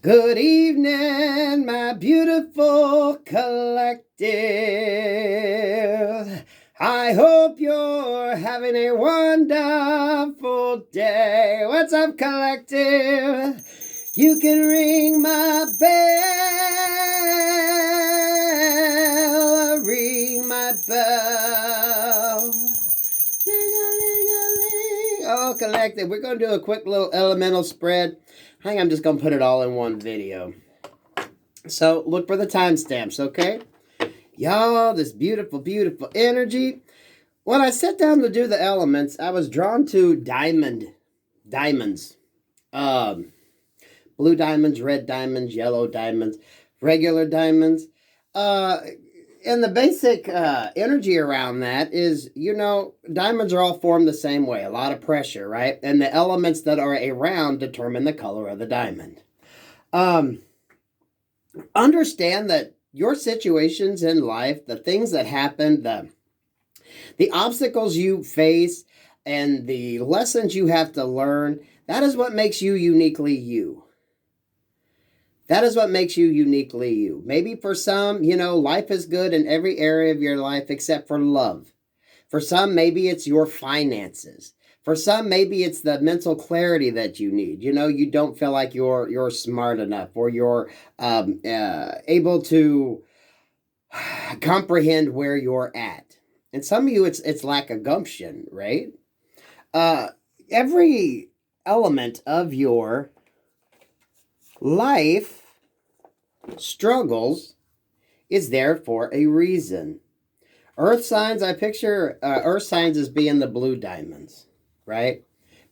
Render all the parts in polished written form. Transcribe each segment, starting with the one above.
Good evening, my beautiful collective. I hope you're having a wonderful day. What's up, collective? You can ring my bell, ring my bell. Ring-a-ling-a-ling. Oh, collective, we're going to do a quick little elemental spread. I think I'm just going to put it all in one video. So, look for the timestamps, okay? Y'all, this beautiful, beautiful energy. When I sat down to do the elements, I was drawn to diamonds. Blue diamonds, red diamonds, yellow diamonds, regular diamonds. And the basic energy around that is, diamonds are all formed the same way. A lot of pressure, right? And the elements that are around determine the color of the diamond. Understand that your situations in life, the things that happen, the obstacles you face, and the lessons you have to learn, that is what makes you uniquely you. That is what makes you uniquely you. Maybe for some, life is good in every area of your life except for love. For some, maybe it's your finances. For some, maybe it's the mental clarity that you need. You don't feel like you're smart enough, or you're able to comprehend where you're at. And some of you, it's lack of gumption, right? Every element of your life struggles is there for a reason. Earth signs, I picture earth signs as being the blue diamonds, right?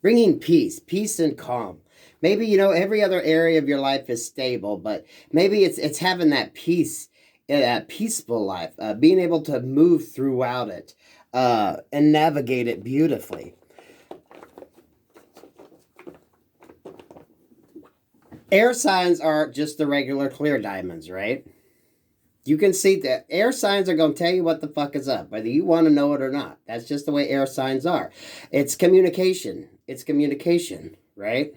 Bringing peace and calm. Maybe, every other area of your life is stable, but maybe it's having that peace, that peaceful life, being able to move throughout it and navigate it beautifully. Air signs are just the regular clear diamonds, right? You can see that air signs are going to tell you what the fuck is up, whether you want to know it or not. That's just the way air signs are. It's communication. It's communication, right?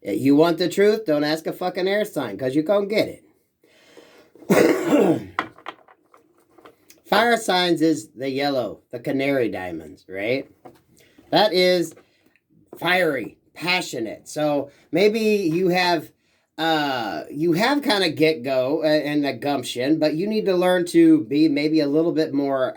You want the truth? Don't ask a fucking air sign, because you're going to get it. Fire signs is the yellow, the canary diamonds, right? That is fiery, passionate. So maybe you have kind of get-go and the gumption, but you need to learn to be maybe a little bit more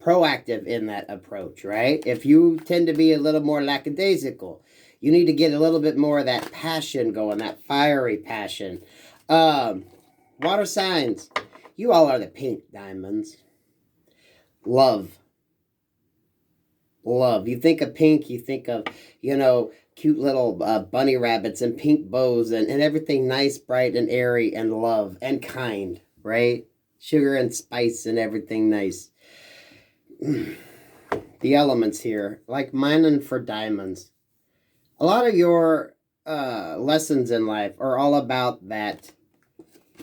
proactive in that approach, right? If you tend to be a little more lackadaisical, you need to get a little bit more of that passion going, that fiery passion. Water signs, you all are the pink diamonds. Love. You think of pink, you think of, cute little bunny rabbits and pink bows and everything nice, bright, and airy, and love, and kind, right? Sugar and spice and everything nice. The elements here, like mining for diamonds. A lot of your lessons in life are all about that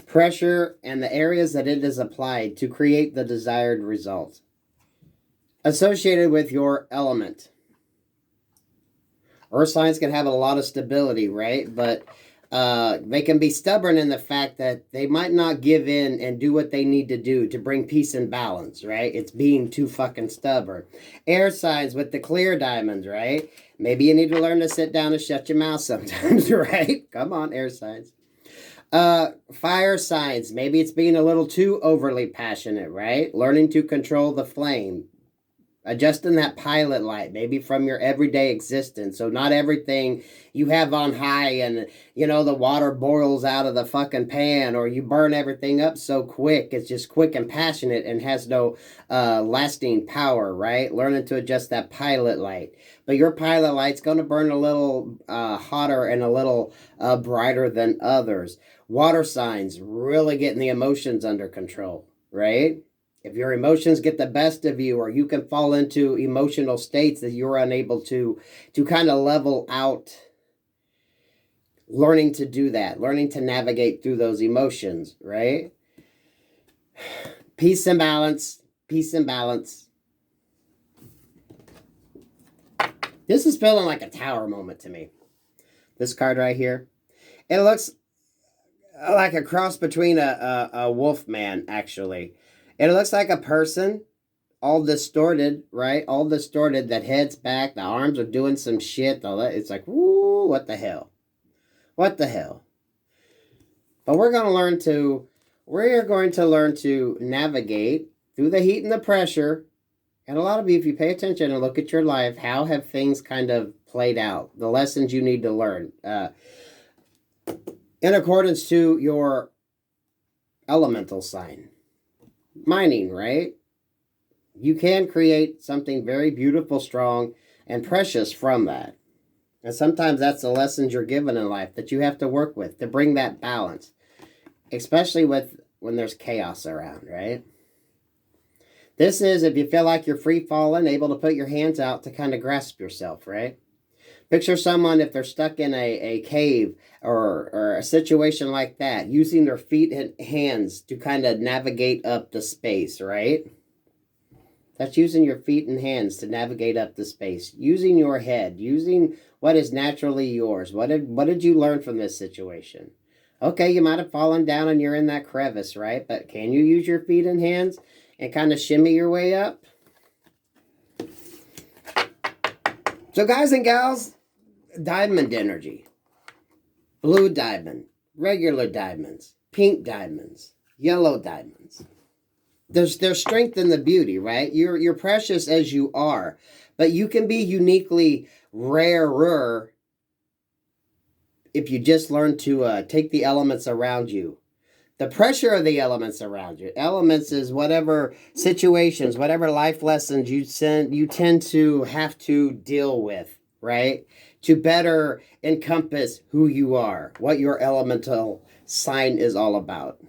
pressure and the areas that it is applied to create the desired result associated with your element. Earth signs can have a lot of stability, right? But they can be stubborn in the fact that they might not give in and do what they need to do to bring peace and balance, right? It's being too fucking stubborn. Air signs with the clear diamonds, right? Maybe you need to learn to sit down and shut your mouth sometimes, right? Come on, air signs. Fire signs, maybe it's being a little too overly passionate, right? Learning to control the flame. Adjusting that pilot light, maybe from your everyday existence. So not everything you have on high and, the water boils out of the fucking pan, or you burn everything up so quick. It's just quick and passionate and has no lasting power, right? Learning to adjust that pilot light. But your pilot light's going to burn a little hotter and a little brighter than others. Water signs, really getting the emotions under control, right? If your emotions get the best of you, or you can fall into emotional states that you're unable to kind of level out, learning to do that, learning to navigate through those emotions, right? Peace and balance, peace and balance. This is feeling like a tower moment to me. This card right here. It looks like a cross between a wolf man, actually. It looks like a person, all distorted, right? All distorted, that head's back, the arms are doing some shit. It's like, woo, what the hell? What the hell? But we're going to learn to navigate through the heat and the pressure. And a lot of you, if you pay attention and look at your life, how have things kind of played out? The lessons you need to learn. In accordance to your elemental sign. Mining, right? You can create something very beautiful, strong, and precious from that. And sometimes that's the lessons you're given in life that you have to work with to bring that balance. Especially when there's chaos around, right? This is if you feel like you're free falling, able to put your hands out to kind of grasp yourself, right? Picture someone, if they're stuck in a cave or a situation like that, using their feet and hands to kind of navigate up the space, right? That's using your feet and hands to navigate up the space. Using your head, using what is naturally yours. What did you learn from this situation? Okay, you might have fallen down and you're in that crevice, right? But can you use your feet and hands and kind of shimmy your way up? So guys and gals, diamond energy, blue diamond, regular diamonds, pink diamonds, yellow diamonds. There's strength in the beauty, right? You're precious as you are, but you can be uniquely rarer if you just learn to take the elements around you. The pressure of the elements around you. Elements is whatever situations, whatever life lessons you tend to have to deal with, right? To better encompass who you are, what your elemental sign is all about.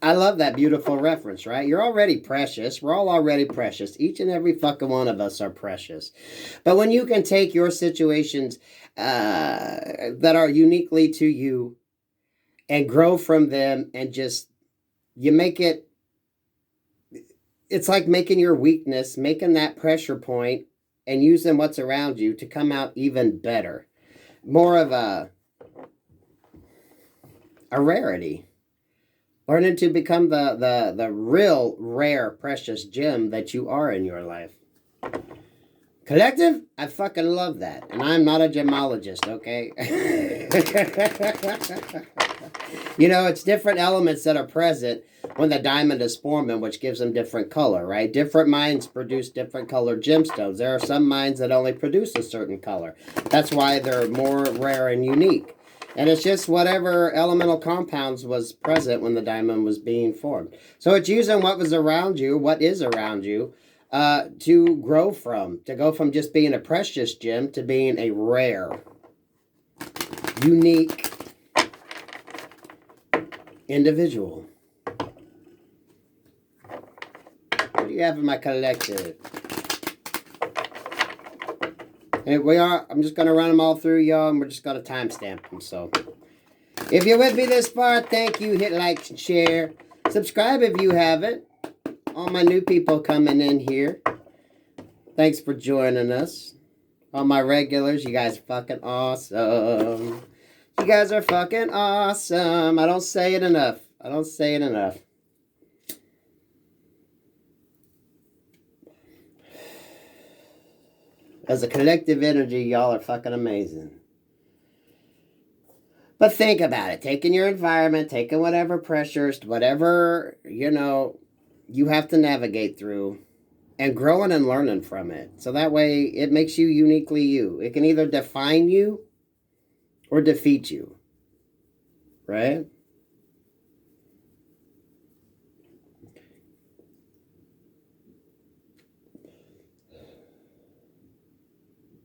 I love that beautiful reference, right? You're already precious. We're all already precious. Each and every fucking one of us are precious. But when you can take your situations that are uniquely to you and grow from them and you make it's like making your weakness, making that pressure point and using what's around you to come out even better. More of a rarity. Learning to become the real rare precious gem that you are in your life. Collective, I fucking love that. And I'm not a gemologist, okay? It's different elements that are present when the diamond is forming, which gives them different color, right? Different mines produce different colored gemstones. There are some mines that only produce a certain color. That's why they're more rare and unique. And it's just whatever elemental compounds was present when the diamond was being formed. So it's using what was around you, what is around you, to grow from. To go from just being a precious gem to being a rare, unique individual. What do you have in my collective? And I'm just going to run them all through, y'all, and we're just going to timestamp them. So, if you're with me this far, thank you. Hit like and share. Subscribe if you haven't. All my new people coming in here. Thanks for joining us. All my regulars, you guys are fucking awesome. You guys are fucking awesome. I don't say it enough. As a collective energy, y'all are fucking amazing. But think about it. Taking your environment, taking whatever pressures, whatever, you have to navigate through, and growing and learning from it. So that way, it makes you uniquely you. It can either define you or defeat you. Right?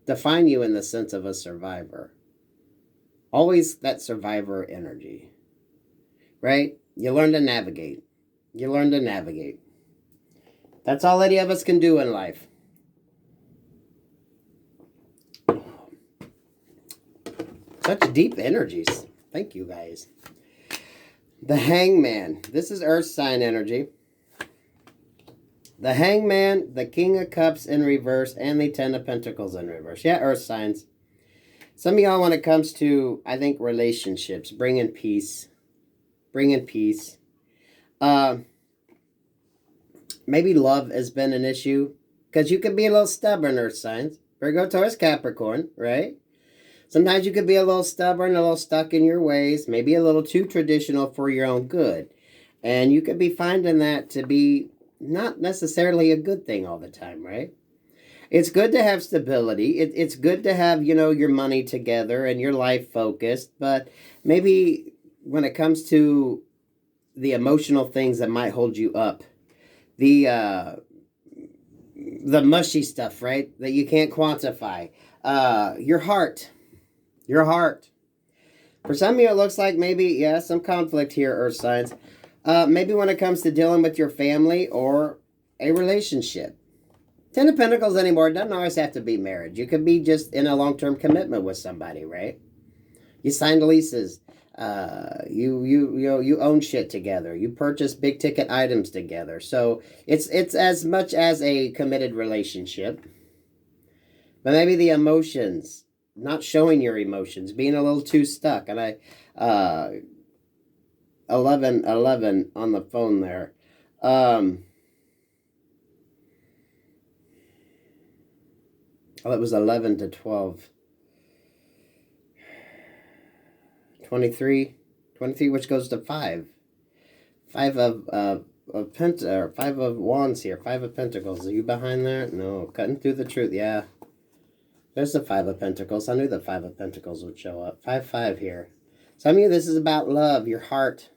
Define you in the sense of a survivor. Always that survivor energy. Right? You learn to navigate. That's all any of us can do in life. Such deep energies. Thank you, guys. The Hangman. This is Earth sign energy. The Hangman, the King of Cups in reverse, and the Ten of Pentacles in reverse. Yeah, Earth signs. Some of y'all, when it comes to, I think, relationships, bringing peace, bringing peace. Maybe love has been an issue, because you can be a little stubborn, earth signs. Virgo, Taurus, Capricorn, right? Sometimes you could be a little stubborn, a little stuck in your ways, maybe a little too traditional for your own good. And you could be finding that to be not necessarily a good thing all the time, right? It's good to have stability. It's good to have, your money together and your life focused. But maybe when it comes to the emotional things that might hold you up, the mushy stuff, right? That you can't quantify. Your heart. Your heart. For some of you, it looks like maybe, some conflict here, earth signs. Maybe when it comes to dealing with your family or a relationship. Ten of Pentacles anymore. It doesn't always have to be marriage. You could be just in a long-term commitment with somebody, right? You signed leases. You own shit together. You purchase big ticket items together. So it's as much as a committed relationship. But maybe the emotions, not showing your emotions, being a little too stuck. And 11 on the phone there. It was 11 to 12. 23, which goes to 5. 5 of wands here. 5 of pentacles. Are you behind there? No. Cutting through the truth. Yeah. There's the 5 of pentacles. I knew the 5 of pentacles would show up. 5 here. Some of you, this is about love, your heart.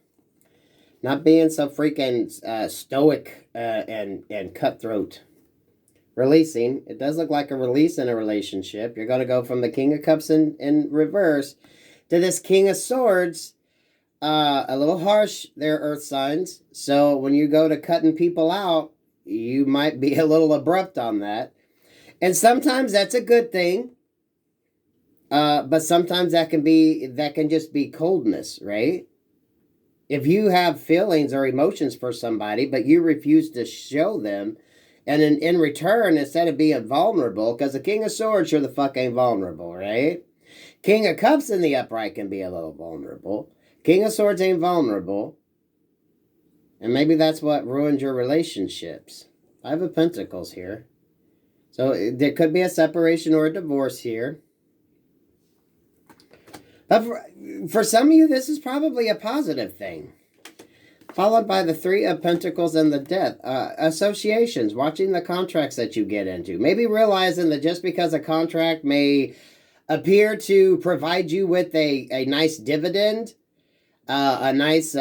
Not being so freaking stoic and cutthroat. Releasing. It does look like a release in a relationship. You're going to go from the King of Cups in reverse to this King of Swords. A little harsh there, earth signs. So when you go to cutting people out, you might be a little abrupt on that. And sometimes that's a good thing. But sometimes that can just be coldness, right? If you have feelings or emotions for somebody, but you refuse to show them, and in return, instead of being vulnerable, because the King of Swords, you're the fuck ain't vulnerable, right? King of Cups in the upright can be a little vulnerable. King of Swords ain't vulnerable. And maybe that's what ruined your relationships. 5 of Pentacles here. So there could be a separation or a divorce here. But for some of you, this is probably a positive thing. Followed by the 3 of Pentacles and the Death. Associations, watching the contracts that you get into. Maybe realizing that just because a contract may appear to provide you with a nice dividend, a nice,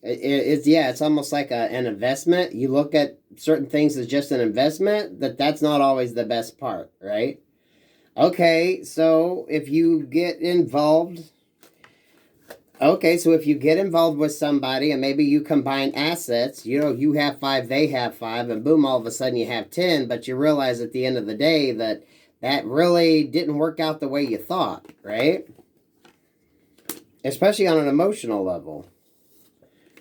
it's almost like an investment. You look at certain things as just an investment, that's not always the best part, right? Okay, so if you get involved... Okay, so if you get involved with somebody and maybe you combine assets, you have 5, they have 5, and boom, all of a sudden you have 10, but you realize at the end of the day that really didn't work out the way you thought, right? Especially on an emotional level.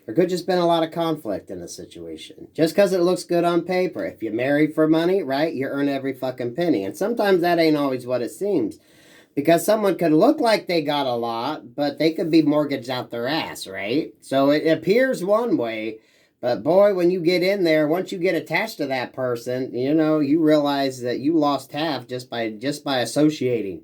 There could just been a lot of conflict in the situation. Just because it looks good on paper. If you marry for money, right, you earn every fucking penny. And sometimes that ain't always what it seems. Because someone could look like they got a lot, but they could be mortgaged out their ass, right? So it appears one way, but boy, when you get in there, once you get attached to that person, you realize that you lost half just by associating,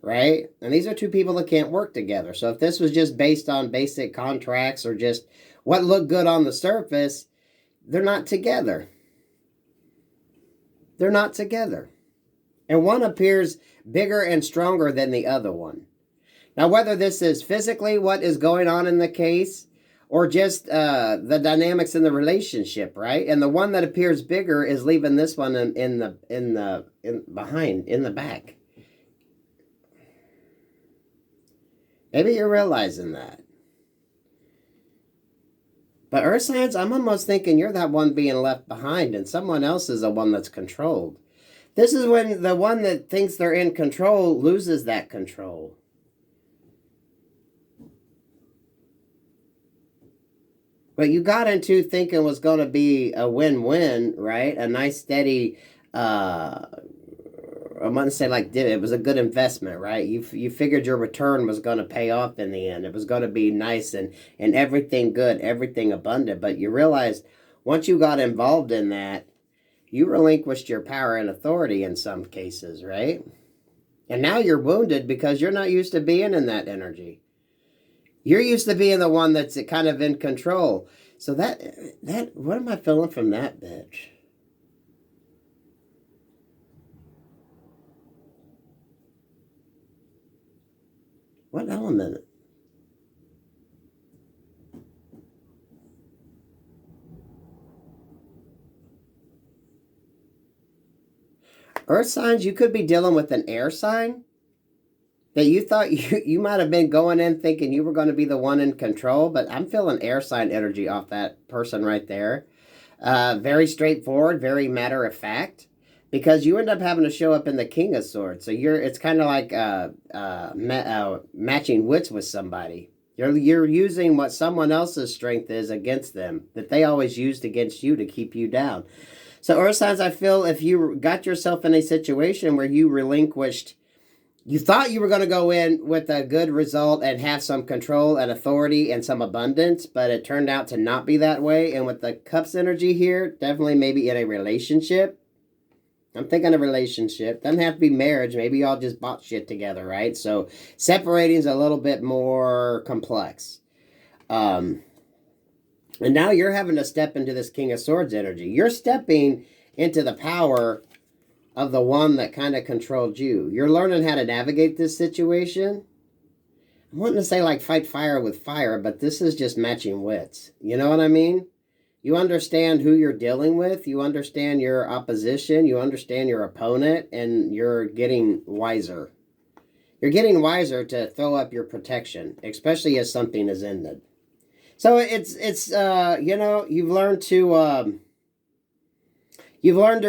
right? And these are 2 people that can't work together. So if this was just based on basic contracts or just what looked good on the surface, they're not together. They're not together. And one appears bigger and stronger than the other one. Now, whether this is physically what is going on in the case or just the dynamics in the relationship, right? And the one that appears bigger is leaving this one in the back. Maybe you're realizing that. But earth signs, I'm almost thinking you're that one being left behind and someone else is the one that's controlled. This is when the one that thinks they're in control loses that control. But you got into thinking was going to be a win-win, right? A nice, steady I'm going to say like it was a good investment, right? You figured your return was going to pay off in the end. It was going to be nice and everything good, everything abundant. But you realized once you got involved in that, you relinquished your power and authority in some cases, right? And now you're wounded because you're not used to being in that energy. You're used to being the one that's kind of in control. So that what am I feeling from that bitch? What element? Earth signs, you could be dealing with an air sign that you thought you might have been going in thinking you were going to be the one in control, but I'm feeling air sign energy off that person right there. Very straightforward, very matter of fact, because you end up having to show up in the King of Swords. So it's kind of like matching wits with somebody. You're using what someone else's strength is against them that they always used against you to keep you down. So Earth signs, I feel if you got yourself in a situation where you relinquished, you thought you were going to go in with a good result and have some control and authority and some abundance, but it turned out to not be that way. And with the Cups energy here, definitely maybe in a relationship. I'm thinking a relationship. Doesn't have to be marriage. Maybe y'all just bought shit together, right? So separating is a little bit more complex. And now you're having to step into this King of Swords energy. You're stepping into the power of the one that kind of controlled you. You're learning how to navigate this situation. I'm wanting to say like fight fire with fire, but this is just matching wits. You know what I mean? You understand who you're dealing with. You understand your opposition. You understand your opponent, and you're getting wiser. You're getting wiser to throw up your protection, especially as something is ended. So it's you've learned to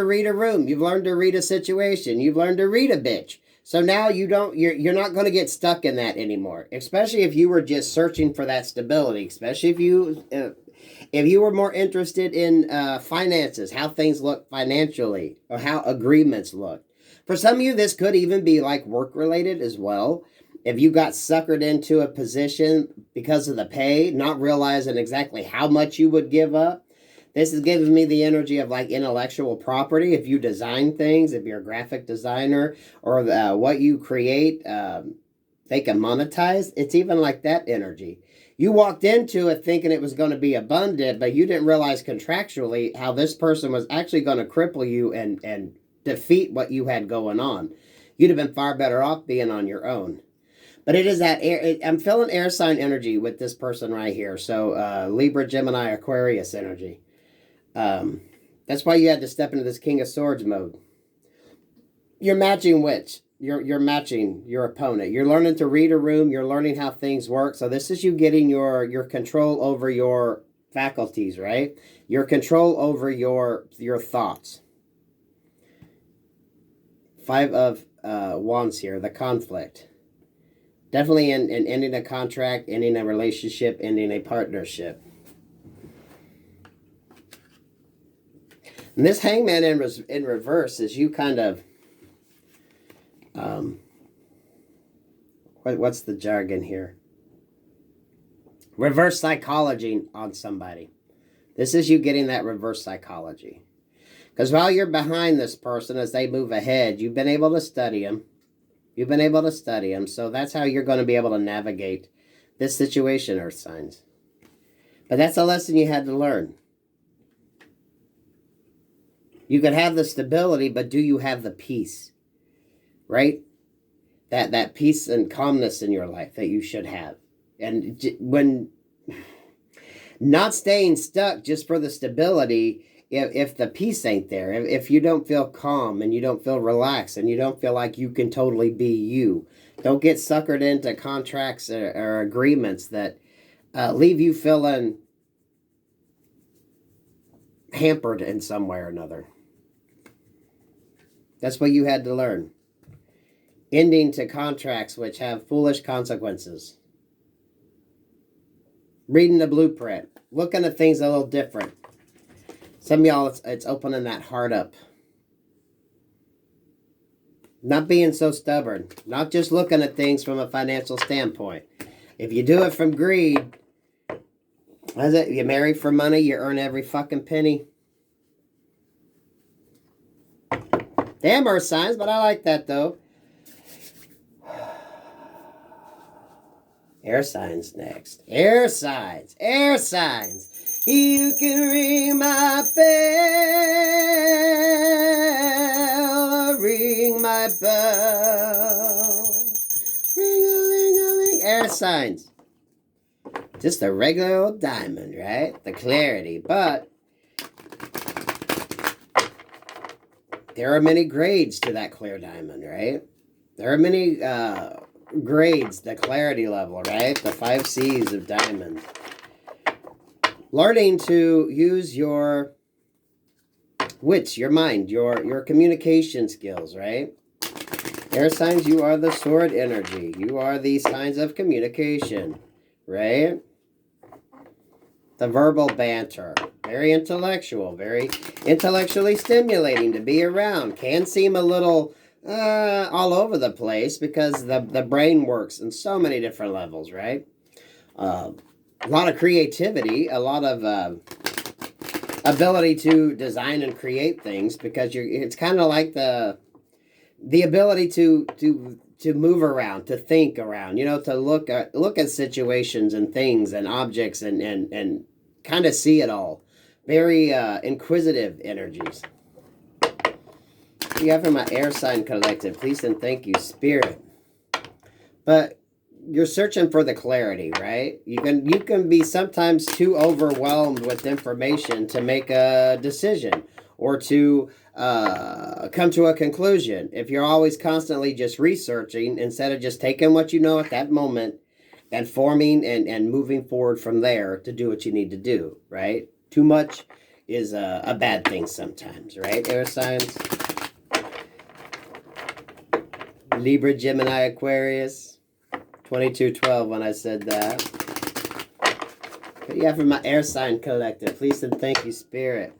read a room. You've learned to read a situation. You've learned to read a bitch. So now you're not going to get stuck in that anymore. Especially if you were just searching for that stability. Especially if you were more interested in finances, how things look financially, or how agreements look. For some of you, this could even be like work related as well. If you got suckered into a position because of the pay, not realizing exactly how much you would give up. This is giving me the energy of like intellectual property. If you design things, if you're a graphic designer, or what you create, they can monetize. It's even like that energy. You walked into it thinking it was going to be abundant, but you didn't realize contractually how this person was actually going to cripple you and defeat what you had going on. You'd have been far better off being on your own. But it is that air. I'm feeling air sign energy with this person right here. So Libra, Gemini, Aquarius energy. That's why you had to step into this King of Swords mode. You're matching wits. You're matching your opponent. You're learning to read a room. You're learning how things work. So this is you getting your control over your faculties, right? Your control over your thoughts. Five of Wands here, the conflict. Definitely in ending a contract, ending a relationship, ending a partnership. And this Hangman in reverse is you kind of, what's the jargon here? Reverse psychology on somebody. This is you getting that reverse psychology. Because while you're behind this person as they move ahead, you've been able to study them. You've been able to study them. So that's how you're going to be able to navigate this situation, Earth signs. But that's a lesson you had to learn. You could have the stability, but do you have the peace? Right? That peace and calmness in your life that you should have. And when not staying stuck just for the stability, if the peace ain't there, if you don't feel calm and you don't feel relaxed and you don't feel like you can totally be you, don't get suckered into contracts or agreements that leave you feeling hampered in some way or another. That's what you had to learn. Ending to contracts which have foolish consequences. Reading the blueprint. Looking at things a little different. Some of y'all, it's opening that heart up. Not being so stubborn. Not just looking at things from a financial standpoint. If you do it from greed, how's it? You marry for money, you earn every fucking penny. Damn earth signs, but I like that though. Air signs next. Air signs. Air signs. You can ring my bell. Ring my bell. Ring-a-ling-a-ling. Air signs. Just a regular old diamond, right? The clarity. But there are many grades to that clear diamond, right? There are many grades, the clarity level, right? The 5 C's of diamond. Learning to use your wits, your mind, your communication skills, right? Air signs, you are the sword energy. You are the signs of communication, right? The verbal banter. Very intellectual, very intellectually stimulating to be around. Can seem a little all over the place because the brain works in so many different levels, right? A lot of creativity, a lot of ability to design and create things because it's kind of like the ability to move around, to think around, you know, to look at situations and things and objects and kind of see it all. Very inquisitive energies. You have from my air sign collective, please and thank you, Spirit. But you're searching for the clarity, right? You can be sometimes too overwhelmed with information to make a decision or to come to a conclusion. If you're always constantly just researching instead of just taking what you know at that moment and forming and moving forward from there to do what you need to do, right? Too much is a bad thing sometimes, right, air signs? Libra, Gemini, Aquarius. 2212 when I said that. But yeah, for my air sign collective, please and thank you, Spirit.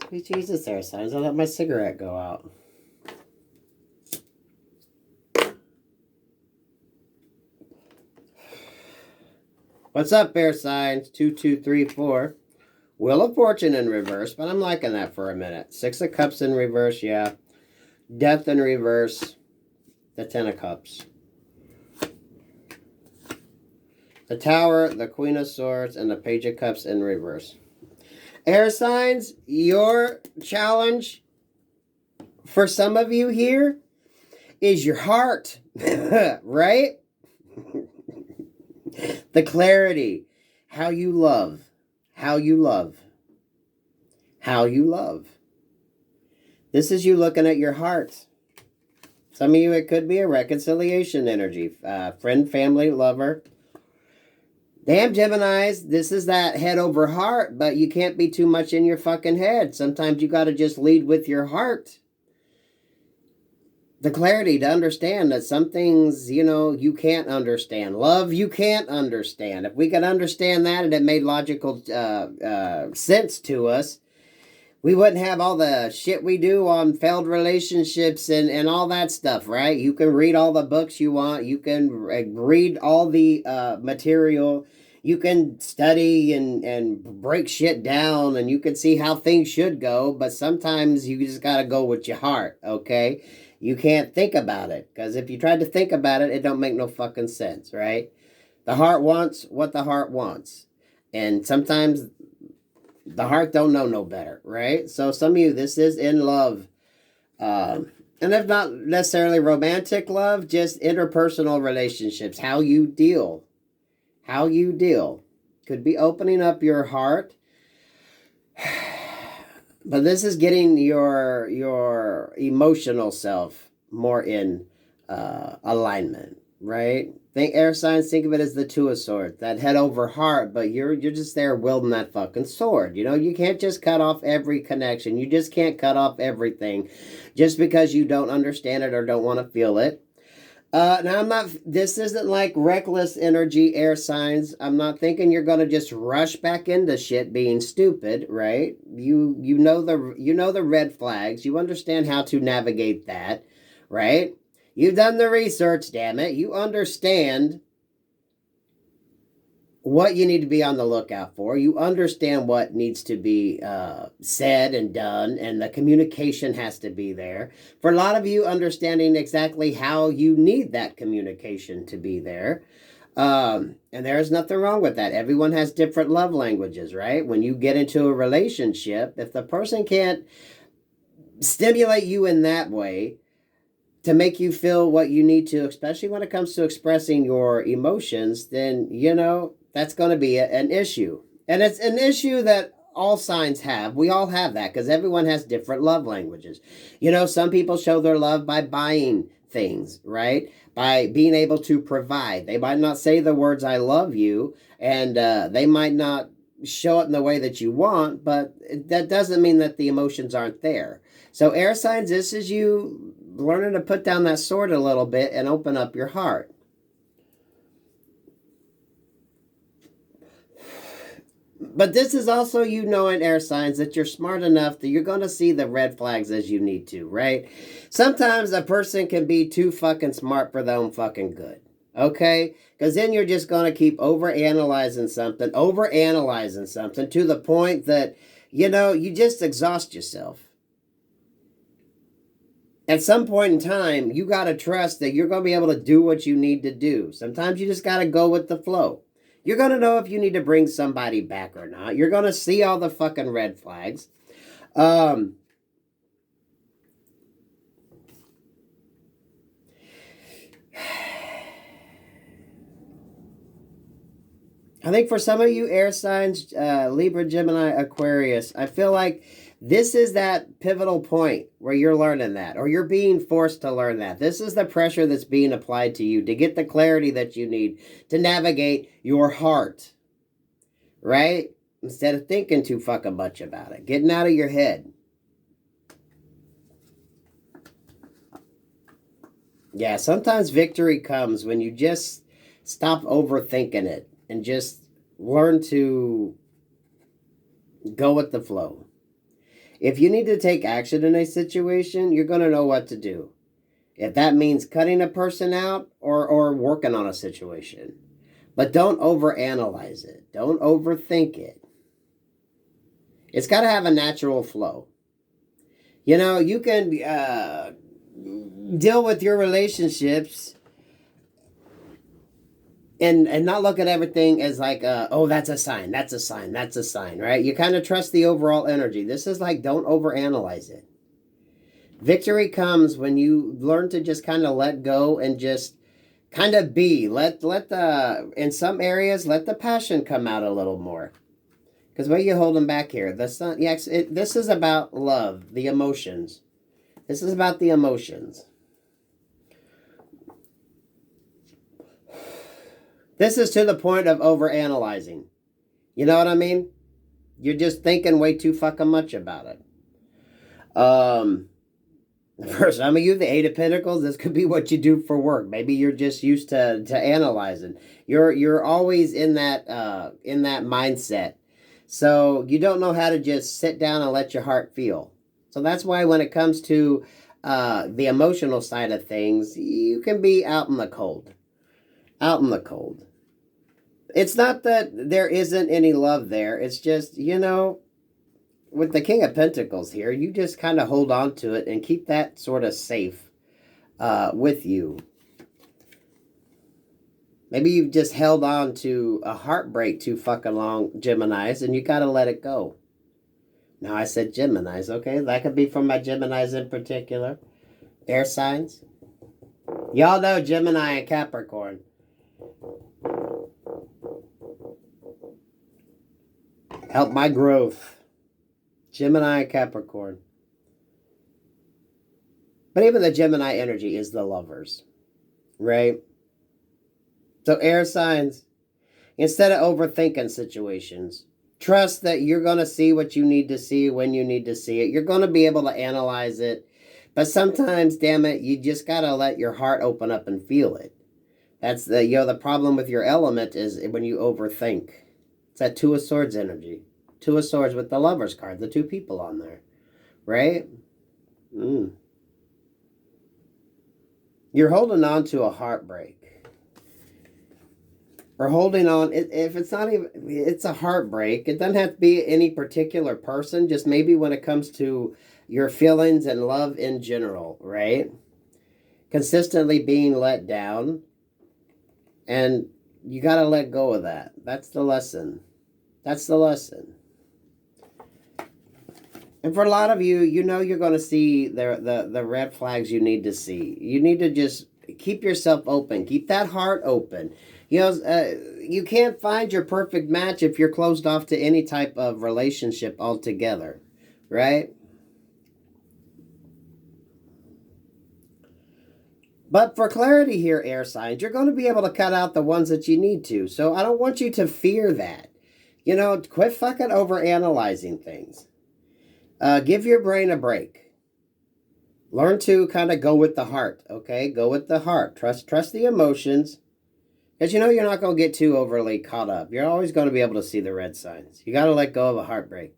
Sweet Jesus, air signs. I'll let my cigarette go out. What's up, air signs? 2234. Wheel of Fortune in reverse, but I'm liking that for a minute. 6 of Cups in reverse, yeah. Death in reverse. The 10 of Cups. The Tower, the Queen of Swords, and the Page of Cups in reverse. Air signs, your challenge for some of you here is your heart, right? The clarity, how you love, how you love, how you love. This is you looking at your heart. Some of you, it could be a reconciliation energy. Friend, family, lover. Damn, Geminis, this is that head over heart, but you can't be too much in your fucking head. Sometimes you got to just lead with your heart. The clarity to understand that some things, you know, you can't understand. Love, you can't understand. If we could understand that and it made logical sense to us, we wouldn't have all the shit we do on failed relationships and all that stuff, right? You can read all the books you want. You can read all the material. You can study and break shit down, and you can see how things should go. But sometimes you just got to go with your heart, okay? You can't think about it, because if you try to think about it, it don't make no fucking sense, right? The heart wants what the heart wants. And sometimes the heart don't know no better, right? So some of you, this is in love. And if not necessarily romantic love, just interpersonal relationships. How you deal. How you deal. Could be opening up your heart. But this is getting your emotional self more in alignment, right? Think air signs, think of it as the 2 of Swords, that head over heart, but you're just there wielding that fucking sword. You know, you can't just cut off every connection. You just can't cut off everything just because you don't understand it or don't want to feel it. Now this isn't like reckless energy air signs. I'm not thinking you're going to just rush back into shit being stupid, right? You know the red flags. You understand how to navigate that, right? You've done the research, damn it. You understand what you need to be on the lookout for. You understand what needs to be said and done, and the communication has to be there. For a lot of you, understanding exactly how you need that communication to be there. And there's nothing wrong with that. Everyone has different love languages, right? When you get into a relationship, if the person can't stimulate you in that way, to make you feel what you need to, especially when it comes to expressing your emotions, then, that's going to be an issue. And it's an issue that all signs have. We all have that because everyone has different love languages. Some people show their love by buying things, right? By being able to provide. They might not say the words, I love you, and they might not show it in the way that you want, but that doesn't mean that the emotions aren't there. So air signs, this is you learning to put down that sword a little bit and open up your heart. But this is also you knowing air signs that you're smart enough that you're going to see the red flags as you need to, right? Sometimes a person can be too fucking smart for their own fucking good. Okay? Because then you're just going to keep overanalyzing something to the point that, you just exhaust yourself. At some point in time, you got to trust that you're going to be able to do what you need to do. Sometimes you just got to go with the flow. You're going to know if you need to bring somebody back or not. You're going to see all the fucking red flags. I think for some of you air signs, Libra, Gemini, Aquarius, I feel like this is that pivotal point where you're learning that, or you're being forced to learn that. This is the pressure that's being applied to you to get the clarity that you need to navigate your heart, right? Instead of thinking too fucking much about it, getting out of your head. Yeah, sometimes victory comes when you just stop overthinking it and just learn to go with the flow. If you need to take action in a situation, you're going to know what to do. If that means cutting a person out or working on a situation. But don't overanalyze it. Don't overthink it. It's got to have a natural flow. You can deal with your relationships and not look at everything as like, that's a sign, right? You kind of trust the overall energy. This is like, don't overanalyze it. Victory comes when you learn to just kind of let go and just kind of be. Let in some areas, let the passion come out a little more. Because what are you holding back here? This is about love, the emotions. This is about the emotions. This is to the point of overanalyzing. You know what I mean? You're just thinking way too fucking much about it. For some of you, the Eight of Pentacles, this could be what you do for work. Maybe you're just used to analyzing. You're always in that mindset. So you don't know how to just sit down and let your heart feel. So that's why when it comes to the emotional side of things, you can be out in the cold. Out in the cold. It's not that there isn't any love there. It's just, with the King of Pentacles here, you just kind of hold on to it and keep that sort of safe with you. Maybe you've just held on to a heartbreak too fucking long, Geminis, and you got to let it go. Now, I said Geminis, okay? That could be from my Geminis in particular. Air signs. Y'all know Gemini and Capricorn. Help my growth. Gemini and Capricorn. But even the Gemini energy is the lovers, right? So air signs, instead of overthinking situations, trust that you're going to see what you need to see when you need to see it. You're going to be able to analyze it. But sometimes, damn it, you just got to let your heart open up and feel it. That's the, the problem with your element is when you overthink. It's that Two of Swords energy. Two of Swords with the Lover's card, the two people on there. Right? You're holding on to a heartbreak. Or holding on, if it's not even, it's a heartbreak. It doesn't have to be any particular person, just maybe when it comes to your feelings and love in general, right? Consistently being let down. And you got to let go of that. That's the lesson. That's the lesson. And for a lot of you, you know you're going to see the red flags you need to see. You need to just keep yourself open. Keep that heart open. You know, you can't find your perfect match if you're closed off to any type of relationship altogether, right? But for clarity here, air signs, you're going to be able to cut out the ones that you need to. So I don't want you to fear that. You know, quit fucking overanalyzing things. Give your brain a break. Learn to kind of go with the heart, okay? Go with the heart. Trust the emotions. Because you know you're not going to get too overly caught up. You're always going to be able to see the red signs. You got to let go of a heartbreak.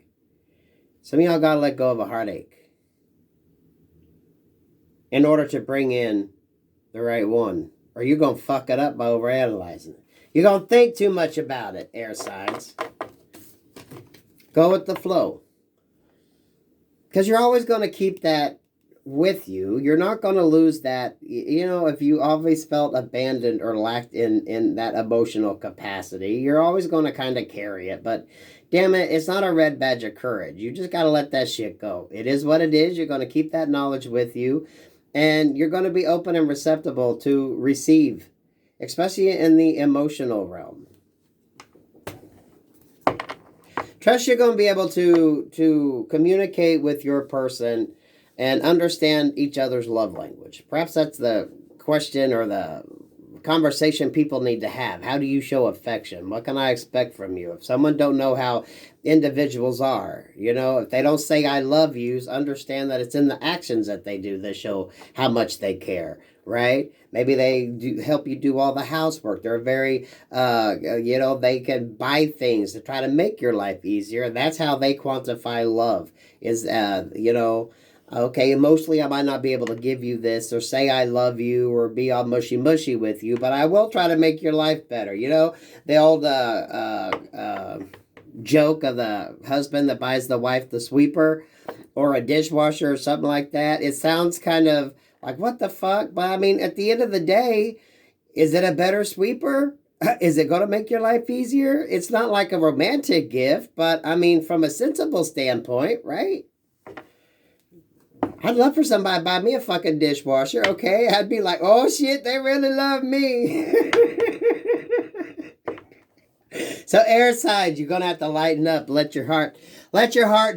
Some of y'all got to let go of a heartache in order to bring in the right one. Or you're going to fuck it up by overanalyzing it. You're going to think too much about it, air signs. Go with the flow. Because you're always going to keep that with you. You're not going to lose that. You know, if you always felt abandoned or lacked in that emotional capacity, you're always going to kind of carry it. But damn it, it's not a red badge of courage. You just got to let that shit go. It is what it is. You're going to keep that knowledge with you. And you're going to be open and receptible to receive, especially in the emotional realm. Trust you're going to be able to communicate with your person and understand each other's love language. Perhaps that's the question or the conversation people need to have. How do you show affection? What can I expect from you? If someone don't know how individuals are, you know, if they don't say I love you, understand that it's in the actions that they do that show how much they care, right? Maybe they do help you do all the housework. They're very, you know, they can buy things to try to make your life easier. That's how they quantify love is, you know, okay, emotionally, I might not be able to give you this or say I love you or be all mushy with you, but I will try to make your life better. You know, the old joke of the husband that buys the wife the sweeper or a dishwasher or something like that. It sounds kind of like, what the fuck? But I mean, at the end of the day, is it a better sweeper? Is it going to make your life easier? It's not like a romantic gift, but I mean, from a sensible standpoint, right? I'd love for somebody to buy me a fucking dishwasher, okay? I'd be like, oh shit, they really love me. So air signs, you're gonna have to lighten up. Let your heart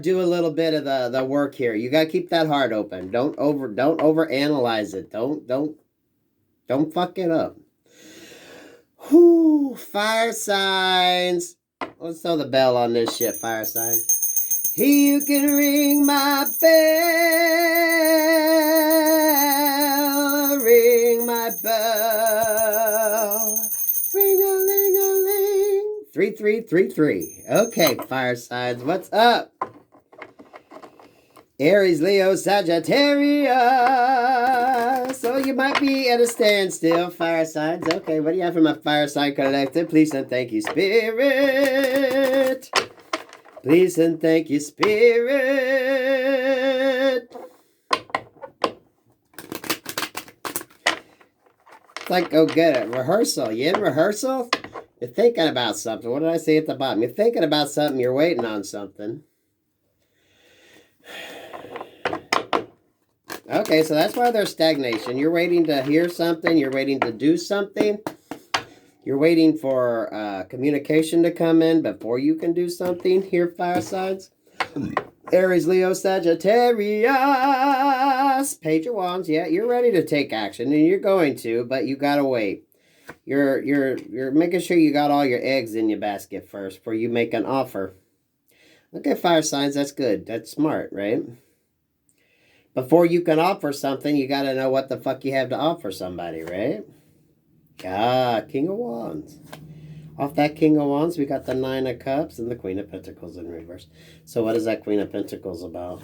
do a little bit of the work here. You gotta keep that heart open. Don't overanalyze it. Don't fuck it up. Whew, fire signs. Let's throw the bell on this shit, fire signs. You can ring my bell, ring my bell, ring-a-ling-a-ling. 3333. Okay, fire signs, what's up? Aries, Leo, Sagittarius. So you might be at a standstill, fire signs. Okay, what do you have for my fire sign collective? Please and thank you, Spirit. Please and thank you, Spirit. It's like, go get it. Rehearsal. You in rehearsal? You're thinking about something. What did I say at the bottom? You're thinking about something. You're waiting on something. Okay, so that's why there's stagnation. You're waiting to hear something. You're waiting to do something. You're waiting for communication to come in before you can do something here, fire signs. Aries, Leo, Sagittarius. Page of Wands. Yeah, you're ready to take action, and you're going to, but you gotta wait. You're making sure you got all your eggs in your basket first before you make an offer. Okay, fire signs. That's good. That's smart, right? Before you can offer something, you got to know what the fuck you have to offer somebody, right? Ah, King of Wands. Off that King of Wands, we got the Nine of Cups and the Queen of Pentacles in reverse. So what is that Queen of Pentacles about?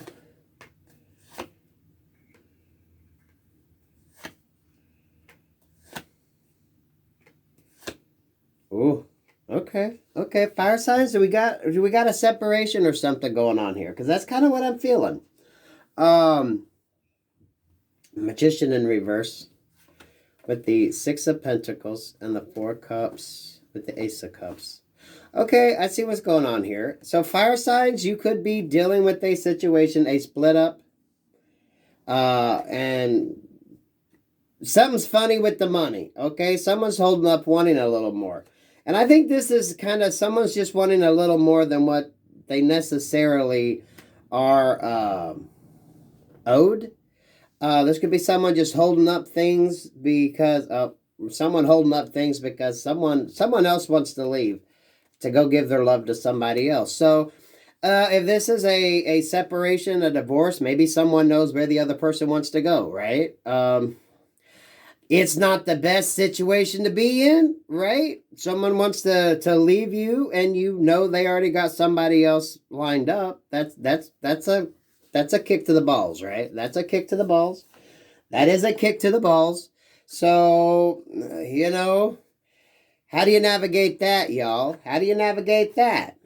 Ooh, okay, okay. Fire signs. Do we got a separation or something going on here? Because that's kind of what I'm feeling. Magician in reverse with the Six of Pentacles and the Four Cups with the Ace of Cups. Okay, I see what's going on here. So fire signs, you could be dealing with a situation, a split up, and something's funny with the money. Okay, someone's holding up wanting a little more. And I think this is kind of someone's just wanting a little more than what they necessarily are owed. This could be someone just holding up things because someone else wants to leave to go give their love to somebody else. So if this is a separation, a divorce, maybe someone knows where the other person wants to go, right? It's not the best situation to be in, right? Someone wants to leave you and you know they already got somebody else lined up. That's a kick to the balls, right? That's a kick to the balls. That is a kick to the balls. So, you know, how do you navigate that, y'all? How do you navigate that?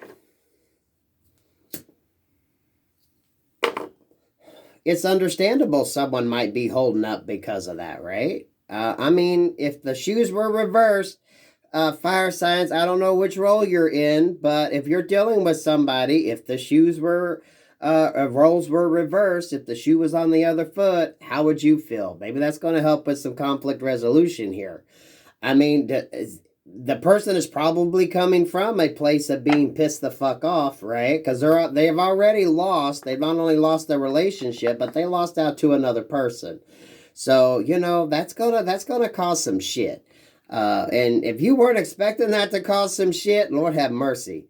It's understandable someone might be holding up because of that, right? I mean, if the shoes were reversed, fire signs, I don't know which role you're in, but if you're dealing with somebody, if the shoes were, roles were reversed, if the shoe was on the other foot, how would you feel? Maybe that's going to help with some conflict resolution here. I mean, the person is probably coming from a place of being pissed the fuck off, right? Because they've already lost. They've not only lost their relationship, but they lost out to another person. So, you know, that's gonna cause some shit. And if you weren't expecting that to cause some shit, Lord have mercy.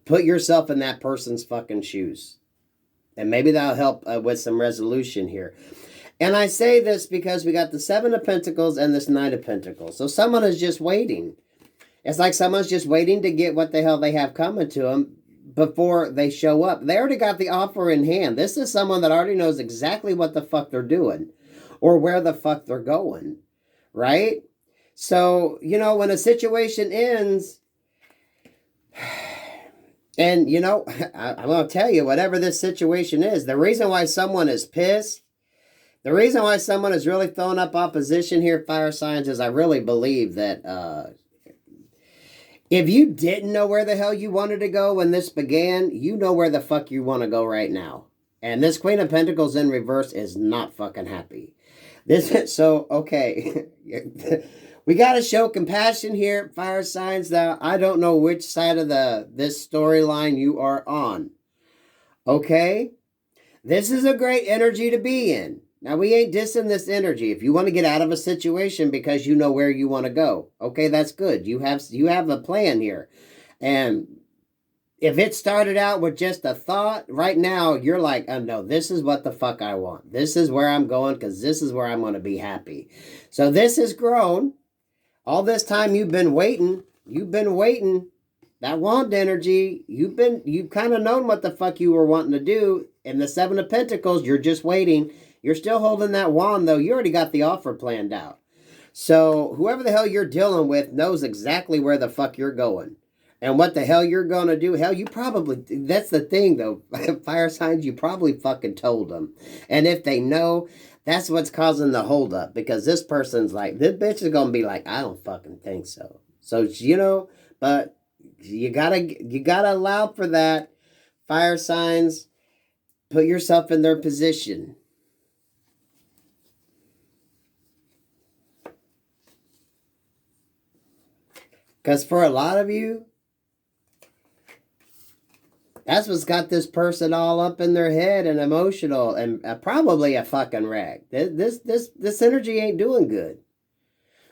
Put yourself in that person's fucking shoes. And maybe that'll help with some resolution here. And I say this because we got the Seven of Pentacles and this Knight of Pentacles. So someone is just waiting. It's like someone's just waiting to get what the hell they have coming to them before they show up. They already got the offer in hand. This is someone that already knows exactly what the fuck they're doing or where the fuck they're going, right? So, you know, when a situation ends, and, you know, I'm going to tell you, whatever this situation is, the reason why someone is pissed, the reason why someone is really throwing up opposition here, fire signs, is I really believe that if you didn't know where the hell you wanted to go when this began, you know where the fuck you want to go right now. And this Queen of Pentacles in reverse is not fucking happy. So, okay. We got to show compassion here, fire signs. Now, I don't know which side of this storyline you are on. Okay? This is a great energy to be in. Now, we ain't dissing this energy. If you want to get out of a situation because you know where you want to go, okay, that's good. You have a plan here. And if it started out with just a thought, right now, you're like, oh, no, this is what the fuck I want. This is where I'm going because this is where I'm going to be happy. So this has grown. All this time you've been waiting. That wand energy, you've kind of known what the fuck you were wanting to do. And the Seven of Pentacles, you're just waiting. You're still holding that wand, though. You already got the offer planned out. So whoever the hell you're dealing with knows exactly where the fuck you're going. And what the hell you're going to do. Hell, you probably, that's the thing, though. Fire signs, you probably fucking told them. And if they know, that's what's causing the holdup. Because this person's like, this bitch is going to be like, I don't fucking think so. So, you know, but you gotta allow for that. Fire signs, put yourself in their position. Because for a lot of you, that's what's got this person all up in their head and emotional and probably a fucking wreck. This energy ain't doing good.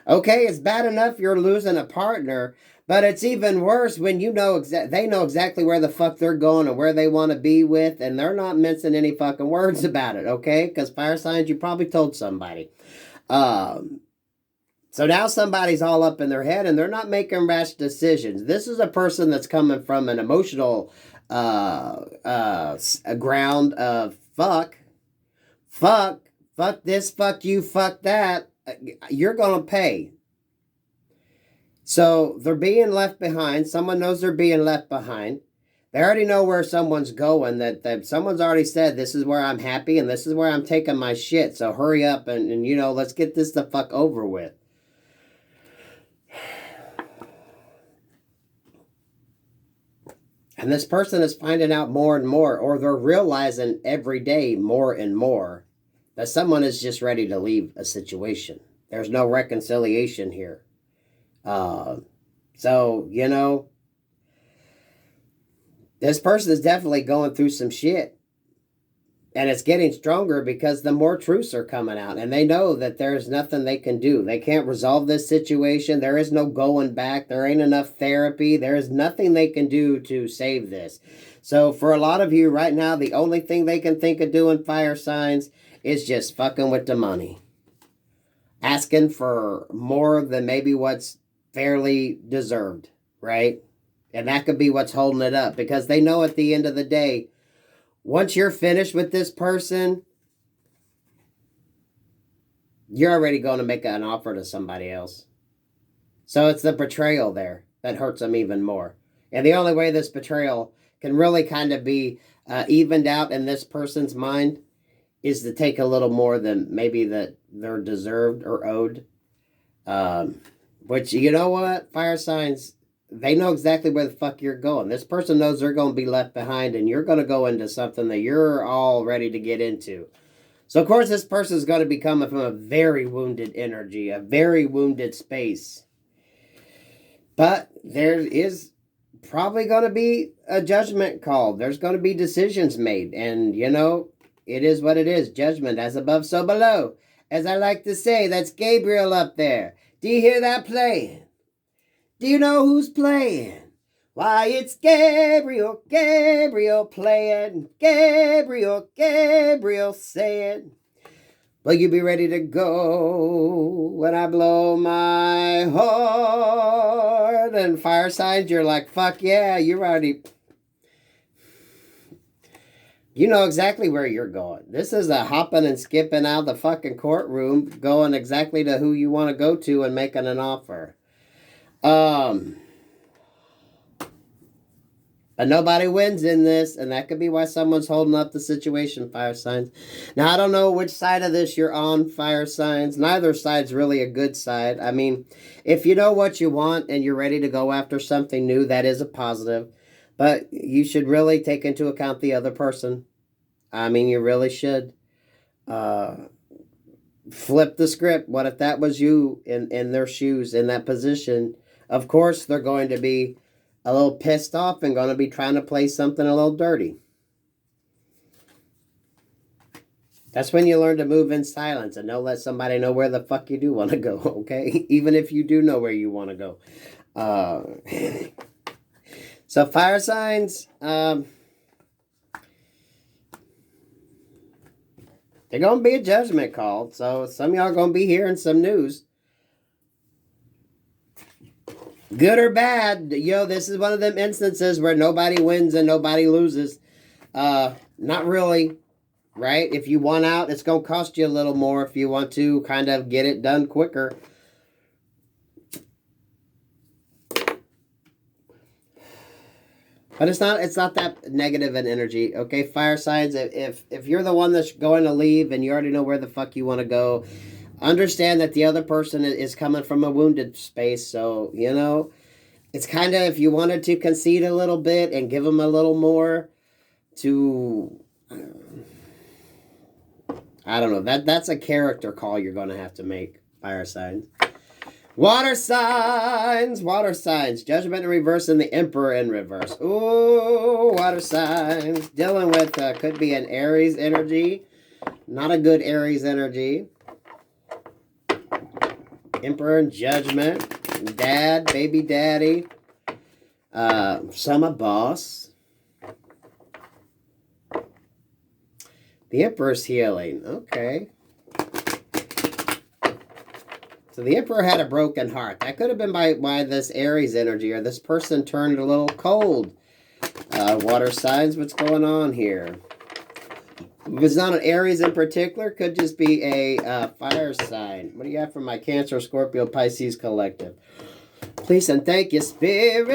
Okay, it's bad enough you're losing a partner, But it's even worse when you know they know exactly where the fuck they're going and where they want to be with, and they're not mincing any fucking words about it, okay? Because fire signs, you probably told somebody. So now somebody's all up in their head and they're not making rash decisions. This is a person that's coming from an emotional ground of fuck this, fuck you, fuck that. You're going to pay. So they're being left behind. Someone knows they're being left behind. They already know where someone's going, that someone's already said, this is where I'm happy and this is where I'm taking my shit. So hurry up and you know, let's get this the fuck over with. And this person is finding out more and more, or they're realizing every day more and more that someone is just ready to leave a situation. There's no reconciliation here. So, you know, this person is definitely going through some shit. And it's getting stronger because the more truths are coming out. And they know that there's nothing they can do. They can't resolve this situation. There is no going back. There ain't enough therapy. There is nothing they can do to save this. So for a lot of you right now, the only thing they can think of doing, fire signs, is just fucking with the money. Asking for more than maybe what's fairly deserved, right? And that could be what's holding it up. Because they know at the end of the day, once you're finished with this person, you're already going to make an offer to somebody else. So it's the betrayal there that hurts them even more. And the only way this betrayal can really kind of be evened out in this person's mind is to take a little more than maybe that they're deserved or owed. Which, you know what, fire signs, they know exactly where the fuck you're going. This person knows they're going to be left behind and you're going to go into something that you're all ready to get into. So, of course, this person is going to be coming from a very wounded energy, a very wounded space. But there is probably going to be a judgment called. There's going to be decisions made. And, you know, it is what it is. Judgment as above, so below. As I like to say, that's Gabriel up there. Do you hear that playing? Do you know who's playing? Why, it's Gabriel, Gabriel playing. Gabriel, Gabriel saying, will you be ready to go when I blow my horn? And fire signs, you're like, fuck yeah, you're already... You know exactly where you're going. This is a hopping and skipping out of the fucking courtroom, going exactly to who you want to go to and making an offer. But nobody wins in this, and that could be why someone's holding up the situation, fire signs. Now, I don't know which side of this you're on, fire signs. Neither side's really a good side. I mean, if you know what you want and you're ready to go after something new, that is a positive. But you should really take into account the other person. I mean, you really should. Flip the script. What if that was you in their shoes, in that position? Of course, they're going to be a little pissed off and going to be trying to play something a little dirty. That's when you learn to move in silence and don't let somebody know where the fuck you do want to go, okay? Even if you do know where you want to go. So fire signs, they're going to be a judgment call. So some of y'all are going to be hearing some news. Good or bad, yo, this is one of them instances where nobody wins and nobody loses. Not really, right? If you want out, it's going to cost you a little more if you want to kind of get it done quicker. But it's not that negative an energy, okay? Fire signs, if you're the one that's going to leave and you already know where the fuck you want to go, understand that the other person is coming from a wounded space. So, you know, it's kind of, if you wanted to concede a little bit and give them a little more to, I don't know, that's a character call you're going to have to make, fire signs. Water signs, judgment in reverse and the emperor in reverse. Ooh, water signs, dealing with, could be an Aries energy, not a good Aries energy. Emperor and judgment. Dad, baby daddy. Some a boss. The Emperor's healing. Okay. So the Emperor had a broken heart. That could have been by this Aries energy, or this person turned a little cold. Water signs, what's going on here? If it's not an Aries in particular, could just be a fire sign. What do you have for my Cancer, Scorpio, Pisces collective? Please and thank you, Spirit.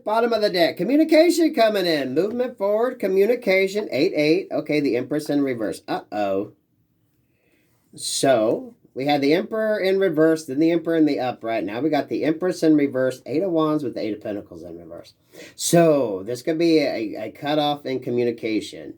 Bottom of the deck. Communication coming in. Movement forward. Communication. 8-8. Okay, the Empress in reverse. Uh-oh. So, we had the Emperor in reverse, then the Emperor in the upright. Now we got the Empress in reverse. 8 of Wands with the 8 of Pentacles in reverse. So, this could be a cutoff in communication.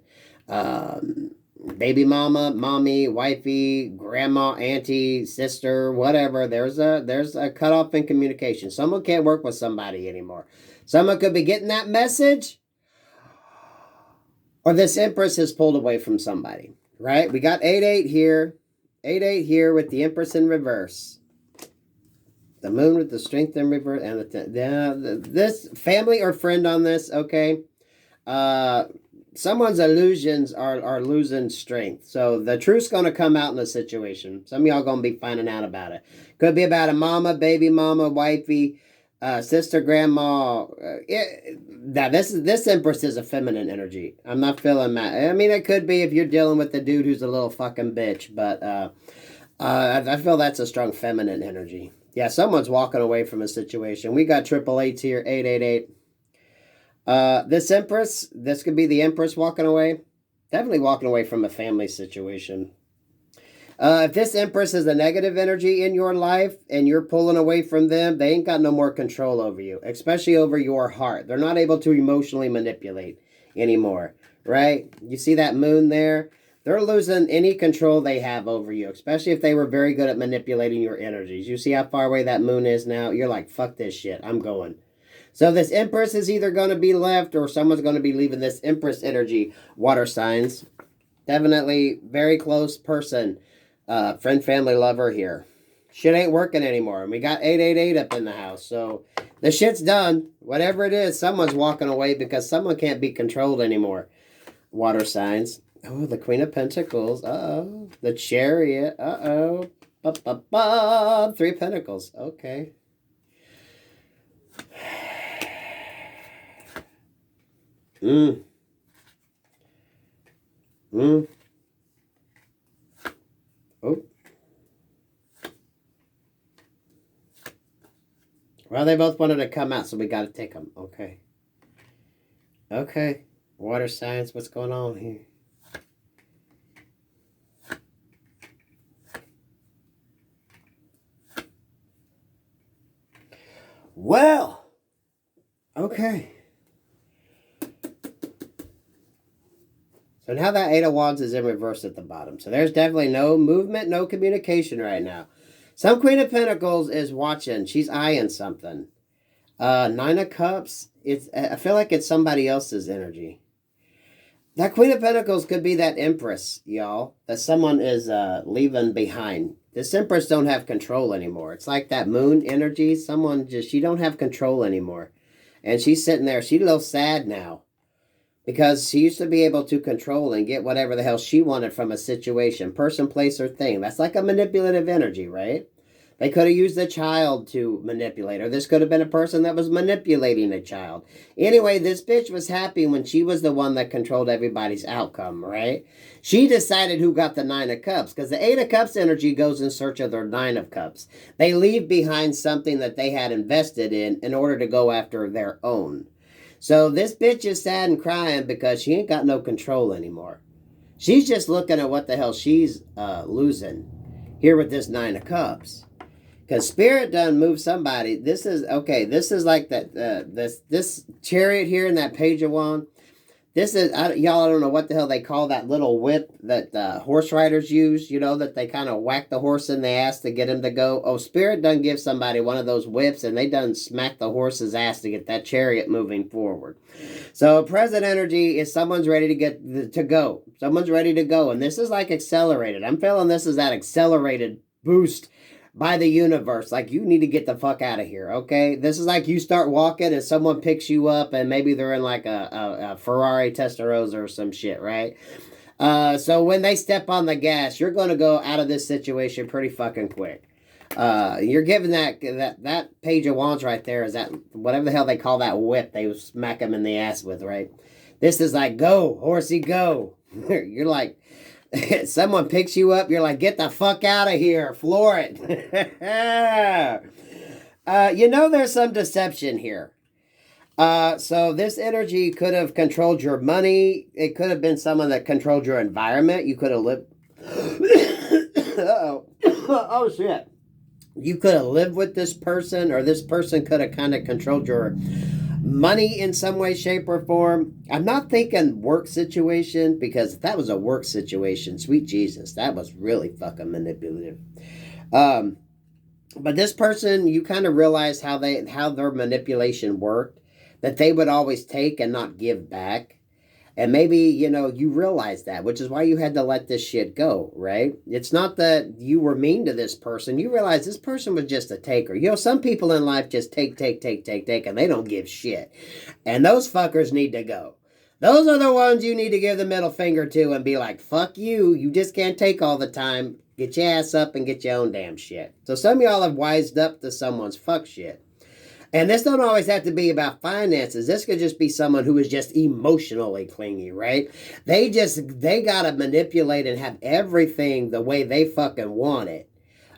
Baby mama, mommy, wifey, grandma, auntie, sister, whatever. There's a cutoff in communication. Someone can't work with somebody anymore. Someone could be getting that message, or this Empress has pulled away from somebody, right? We got 8-8 here, 8-8 here with the Empress in reverse. The Moon with the Strength in reverse, and this family or friend on this, okay? Someone's illusions are losing strength. So the truth's going to come out in the situation. Some of y'all going to be finding out about it. Could be about a mama, baby mama, wifey, sister, grandma. This Empress is a feminine energy. I'm not feeling that. I mean, it could be if you're dealing with the dude who's a little fucking bitch. But I feel that's a strong feminine energy. Yeah, someone's walking away from a situation. We got 888s here, 888. This Empress, this could be the Empress walking away. Definitely walking away from a family situation. If this Empress is a negative energy in your life and you're pulling away from them, they ain't got no more control over you, especially over your heart. They're not able to emotionally manipulate anymore, right? You see that Moon there? They're losing any control they have over you, especially if they were very good at manipulating your energies. You see how far away that Moon is now? You're like, fuck this shit, I'm going. So this Empress is either going to be left or someone's going to be leaving this Empress energy. Water signs. Definitely very close person. Friend, family, lover here. Shit ain't working anymore. And we got 888 up in the house. So the shit's done. Whatever it is, someone's walking away because someone can't be controlled anymore. Water signs. Oh, the Queen of Pentacles. Uh-oh. The Chariot. Uh-oh. Ba-ba-ba. 3 Pentacles. Okay. Oh. Well, they both wanted to come out, so we got to take them. Okay. Okay. Water signs, what's going on here? Well. Okay. So now that 8 of Wands is in reverse at the bottom. So there's definitely no movement, no communication right now. Some Queen of Pentacles is watching. She's eyeing something. 9 of Cups. I feel like it's somebody else's energy. That Queen of Pentacles could be that Empress, y'all. That someone is leaving behind. This Empress don't have control anymore. It's like that Moon energy. She don't have control anymore. And she's sitting there. She's a little sad now. Because she used to be able to control and get whatever the hell she wanted from a situation, person, place, or thing. That's like a manipulative energy, right? They could have used a child to manipulate her. This could have been a person that was manipulating a child. Anyway, this bitch was happy when she was the one that controlled everybody's outcome, right? She decided who got the 9 of Cups, because the 8 of Cups energy goes in search of their 9 of Cups. They leave behind something that they had invested in order to go after their own. So this bitch is sad and crying because she ain't got no control anymore. She's just looking at what the hell she's losing here with this 9 of Cups. Because Spirit done move somebody. This is, okay, this is like that, this Chariot here in that Page of Wands. This is, y'all, I don't know what the hell they call that little whip that horse riders use, you know, that they kind of whack the horse in the ass to get him to go. Oh, Spirit done give somebody one of those whips, and they done smack the horse's ass to get that chariot moving forward. So present energy is someone's ready to go. Someone's ready to go, and this is like accelerated. I'm feeling this is that accelerated boost by the universe. Like, you need to get the fuck out of here, okay? This is like you start walking and someone picks you up and maybe they're in like a Ferrari Testarossa or some shit, right? So when they step on the gas, you're going to go out of this situation pretty fucking quick. You're giving that page of wands right there is that whatever the hell they call that whip they smack them in the ass with, right? This is like, go, horsey, go. You're like, someone picks you up, you're like, get the fuck out of here, floor it. There's some deception here. So this energy could have controlled your money. It could have been someone that controlled your environment. You could have lived. Uh-oh. Oh, shit. You could have lived with this person, or this person could have kind of controlled your money in some way, shape, or form. I'm not thinking work situation, because if that was a work situation, sweet Jesus, that was really fucking manipulative. But this person, you kind of realize how their manipulation worked, that they would always take and not give back. And maybe, you realize that, which is why you had to let this shit go, right? It's not that you were mean to this person. You realize this person was just a taker. Some people in life just take, and they don't give shit. And those fuckers need to go. Those are the ones you need to give the middle finger to and be like, fuck you. You just can't take all the time. Get your ass up and get your own damn shit. So some of y'all have wised up to someone's fuck shit. And this don't always have to be about finances. This could just be someone who is just emotionally clingy, right? They gotta manipulate and have everything the way they fucking want it.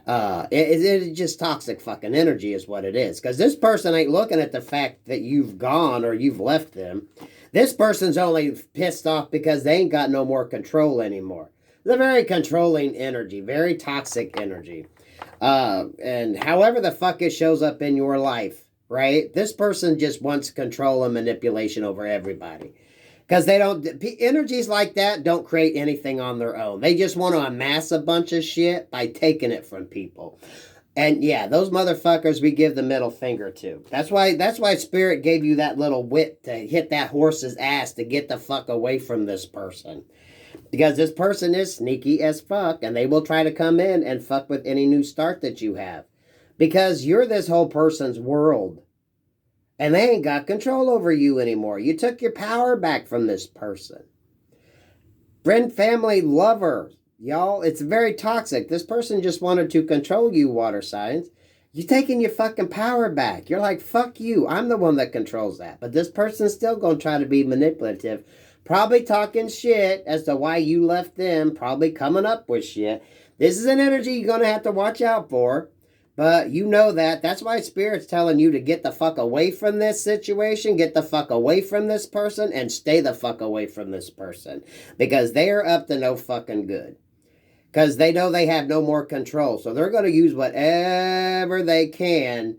It's just toxic fucking energy is what it is. Because this person ain't looking at the fact that you've gone or you've left them. This person's only pissed off because they ain't got no more control anymore. It's a very controlling energy, very toxic energy. And however the fuck it shows up in your life, right? This person just wants control and manipulation over everybody. Because energies like that don't create anything on their own. They just want to amass a bunch of shit by taking it from people. And yeah, those motherfuckers we give the middle finger to. That's why Spirit gave you that little whip to hit that horse's ass to get the fuck away from this person. Because this person is sneaky as fuck, and they will try to come in and fuck with any new start that you have. Because you're this whole person's world. And they ain't got control over you anymore. You took your power back from this person. Friend, family, lover. Y'all, it's very toxic. This person just wanted to control you, water signs. You're taking your fucking power back. You're like, fuck you. I'm the one that controls that. But this person's still going to try to be manipulative. Probably talking shit as to why you left them. Probably coming up with shit. This is an energy you're going to have to watch out for. But you know that. That's why Spirit's telling you to get the fuck away from this situation. Get the fuck away from this person. And stay the fuck away from this person. Because they are up to no fucking good. Because they know they have no more control. So they're going to use whatever they can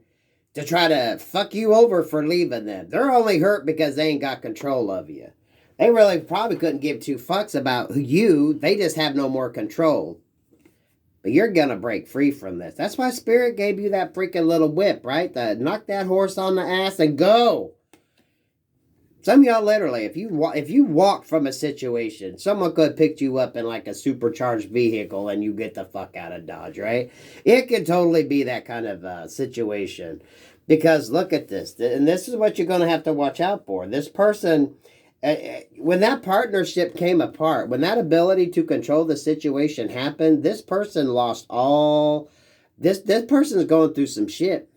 to try to fuck you over for leaving them. They're only hurt because they ain't got control of you. They really probably couldn't give two fucks about you. They just have no more control. But you're going to break free from this. That's why Spirit gave you that freaking little whip, right? To knock that horse on the ass and go. Some of y'all literally, if you walk from a situation, someone could have picked you up in like a supercharged vehicle and you get the fuck out of Dodge, right? It could totally be that kind of situation. Because look at this. And this is what you're going to have to watch out for. This person, when that partnership came apart, when that ability to control the situation happened, this person lost all... This person is going through some shit.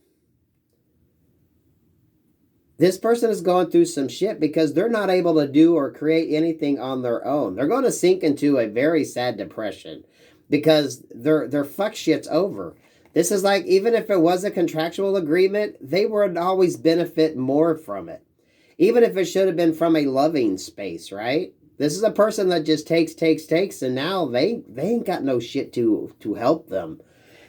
This person is going through some shit because they're not able to do or create anything on their own. They're going to sink into a very sad depression because their fuck shit's over. This is like, even if it was a contractual agreement, they would always benefit more from it. Even if it should have been from a loving space, right? This is a person that just takes, and now they ain't got no shit to help them.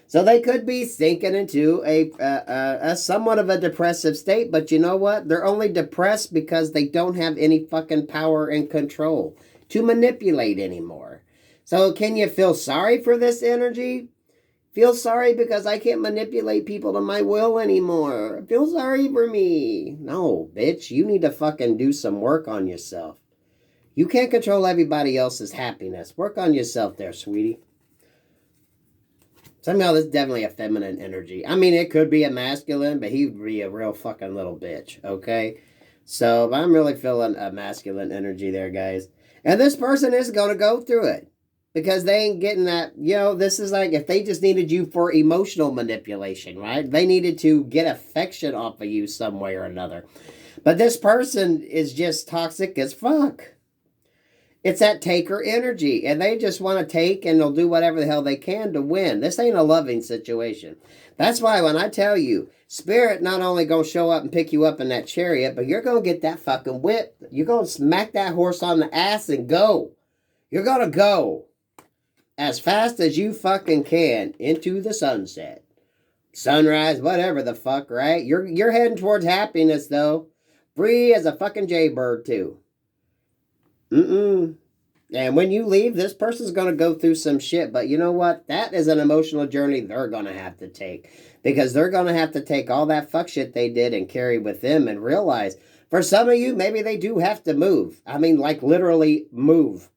So they could be sinking into a somewhat of a depressive state, but you know what? They're only depressed because they don't have any fucking power and control to manipulate anymore. So can you feel sorry for this energy? Feel sorry because I can't manipulate people to my will anymore. Feel sorry for me. No, bitch, you need to fucking do some work on yourself. You can't control everybody else's happiness. Work on yourself there, sweetie. Somehow this is definitely a feminine energy. I mean, it could be a masculine, but he'd be a real fucking little bitch, okay? So I'm really feeling a masculine energy there, guys. And this person is going to go through it because they ain't getting that. This is like if they just needed you for emotional manipulation, right? They needed to get affection off of you some way or another. But this person is just toxic as fuck. It's that taker energy, and they just want to take, and they'll do whatever the hell they can to win. This ain't a loving situation. That's why when I tell you, Spirit not only going to show up and pick you up in that chariot, but you're going to get that fucking whip. You're going to smack that horse on the ass and go. You're going to go as fast as you fucking can into the sunset. Sunrise, whatever the fuck, right? You're heading towards happiness, though. Free as a fucking jaybird, too. And when you leave, this person's going to go through some shit. But you know what? That is an emotional journey they're going to have to take. Because they're going to have to take all that fuck shit they did and carry with them and realize, for some of you, maybe they do have to move. I mean, like literally move.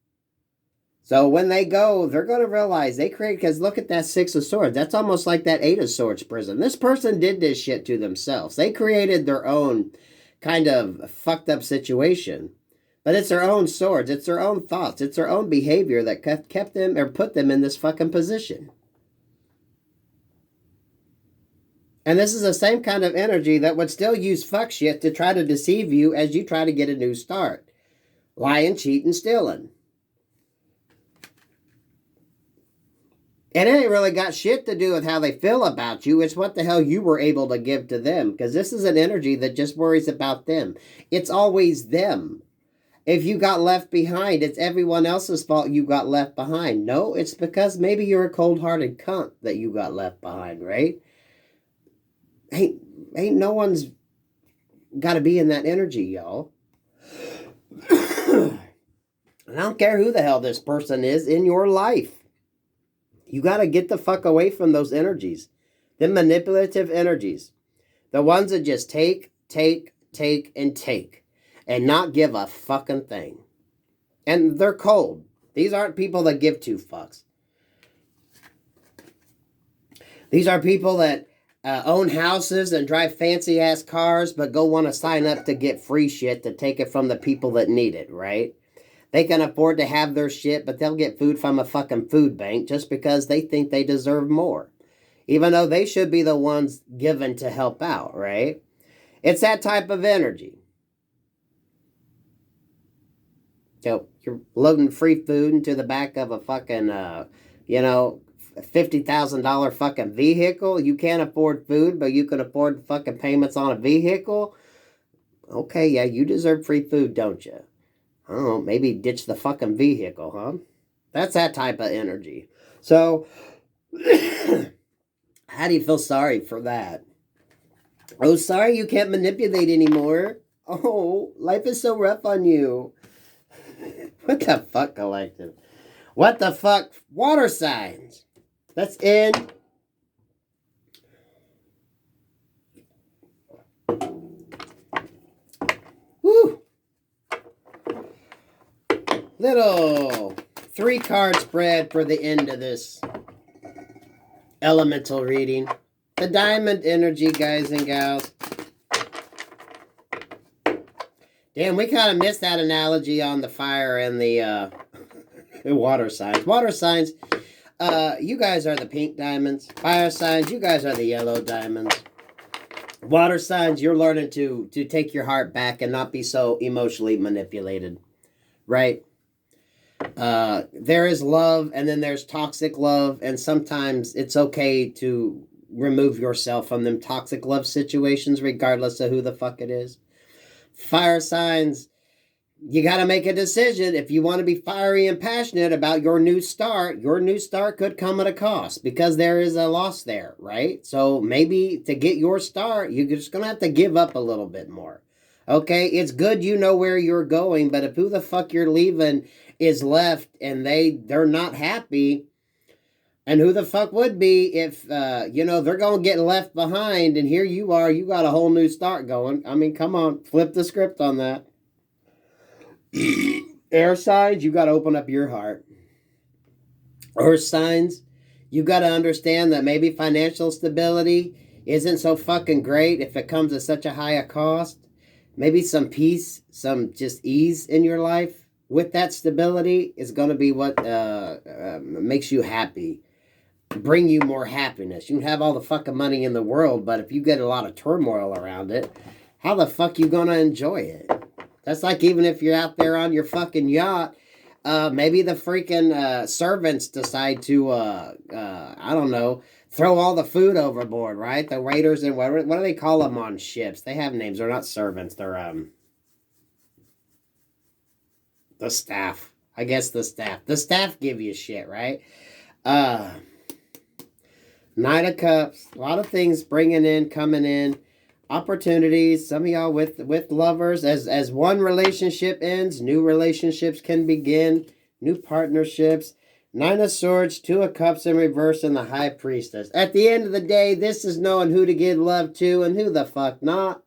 So when they go, they're going to realize they create, because look at that Six of Swords. That's almost like that Eight of Swords prison. This person did this shit to themselves. They created their own kind of fucked up situation. But it's their own swords, it's their own thoughts, it's their own behavior that kept them or put them in this fucking position. And this is the same kind of energy that would still use fuck shit to try to deceive you as you try to get a new start. Lying, cheating, stealing. And it ain't really got shit to do with how they feel about you. It's what the hell you were able to give to them. Because this is an energy that just worries about them. It's always them. If you got left behind, it's everyone else's fault you got left behind. No, it's because maybe you're a cold-hearted cunt that you got left behind, right? Ain't no one's got to be in that energy, y'all. And I don't care who the hell this person is in your life. You got to get the fuck away from those energies. The manipulative energies. The ones that just take, and take. And not give a fucking thing. And they're cold. These aren't people that give two fucks. These are people that own houses and drive fancy ass cars, but go want to sign up to get free shit to take it from the people that need it, right? They can afford to have their shit, but they'll get food from a fucking food bank just because they think they deserve more. Even though they should be the ones given to help out, right? It's that type of energy. So you're loading free food into the back of a fucking, $50,000 fucking vehicle. You can't afford food, but you can afford fucking payments on a vehicle. Okay, yeah, you deserve free food, don't you? I don't know, maybe ditch the fucking vehicle, huh? That's that type of energy. So, how do you feel sorry for that? Oh, sorry you can't manipulate anymore. Oh, life is so rough on you. What the fuck, collective? What the fuck? Water signs. That's in. Woo. Little 3-card spread for the end of this elemental reading. The diamond energy, guys and gals. Damn, we kind of missed that analogy on the fire and the water signs. Water signs, you guys are the pink diamonds. Fire signs, you guys are the yellow diamonds. Water signs, you're learning to take your heart back and not be so emotionally manipulated. Right? There is love, and then there's toxic love, and sometimes it's okay to remove yourself from them toxic love situations, regardless of who the fuck it is. Fire signs, you got to make a decision. If you want to be fiery and passionate about your new start could come at a cost because there is a loss there, right? So maybe to get your start, you're just going to have to give up a little bit more. Okay, it's good you know where you're going, but if who the fuck you're leaving is left and they're not happy, and who the fuck would be if, they're going to get left behind, and here you are, you got a whole new start going. I mean, come on, flip the script on that. Air signs, you got to open up your heart. Earth signs, You got to understand that maybe financial stability isn't so fucking great if it comes at such a high cost. Maybe some peace, some just ease in your life with that stability is going to be what makes you happy. Bring you more happiness. You can have all the fucking money in the world, but if you get a lot of turmoil around it, how the fuck you going to enjoy it? That's like even if you're out there on your fucking yacht, maybe the freaking servants decide to, I don't know, throw all the food overboard, right? The waiters and what do they call them on ships? They have names. They're not servants. They're the staff. I guess the staff. The staff give you shit, right? Knight of Cups. A lot of things bringing in, coming in. Opportunities. Some of y'all with lovers. As one relationship ends, new relationships can begin. New partnerships. Nine of Swords, Two of Cups in reverse, and the High Priestess. At the end of the day, this is knowing who to give love to and who the fuck not.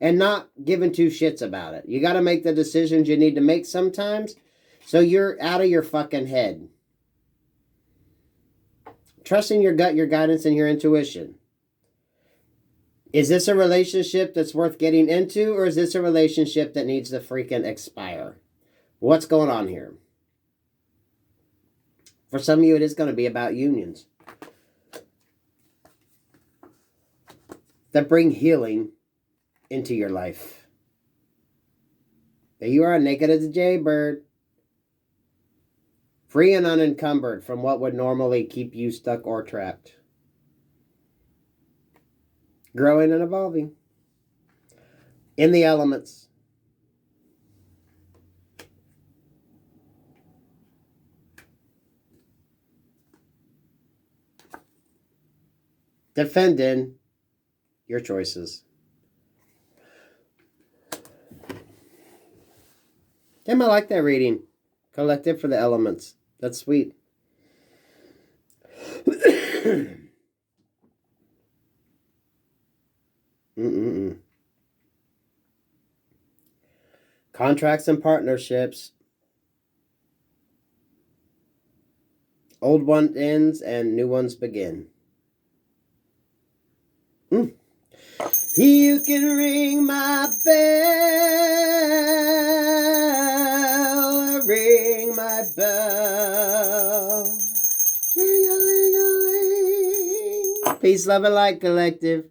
And not giving two shits about it. You got to make the decisions you need to make sometimes. So you're out of your fucking head. Trusting your gut, your guidance, and your intuition. Is this a relationship that's worth getting into, or is this a relationship that needs to freaking expire? What's going on here? For some of you, it is going to be about unions that bring healing into your life. There you are, naked as a jaybird. Free and unencumbered from what would normally keep you stuck or trapped. Growing and evolving. In the elements. Defending your choices. Damn, I like that reading. Collective for the elements. That's sweet. Contracts and partnerships. Old one ends and new ones begin. You can ring my bell, ring my bell, ring-a-ling-a-ling. Peace, love, and light, collective.